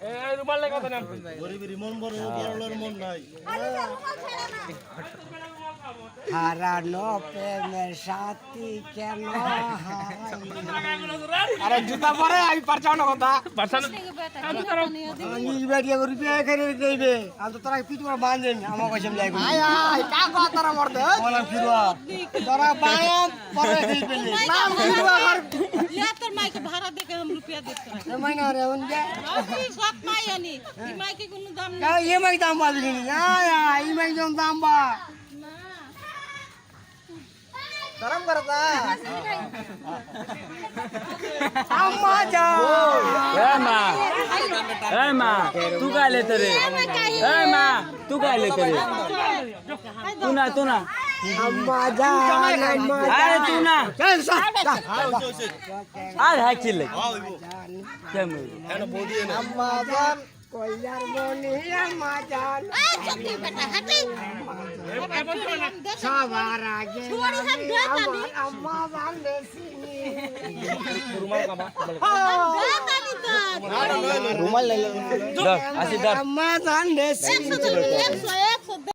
এই রুমাল লাগা দেন গরিবের মন বড় বড়লোর মন নাই হারানো প্রেমের সাথী কেন আরে জুতা পরে আমি পারছাও না কথা পারছাও আমি বেটিয়া করে বিয়ে করে দেবে আমি তো তোরা পিছু করে বাঁধেন আমার কাছে যাই আয় আয় কা কথা তোরা মরতে বলা ফিরবা তোরা বায়াম পরে দিবে নাম ফিরবা আর या तर मायके भाडा दे के हम रुपया देते हैं ए महिना रे उनके अभी सात माय यानी ई मायके कोनो दाम का ये माई दाम बाजी नहीं आय आय ये माई दाम बा गरम करता अम्मा जा ए माँ तू काय लेते रे ए माँ तू काय लेते रे तू ना अम्मा जा अम्मा अरे तू ना चल सा आज हाय चिल्ले क्या मुझे अम्मा जान कोई यार बोली अम्मा जान चक्की बेटा हटे सवारा के अम्मा जान देसी रुमाल ले लो आशी दर अम्मा जान देसी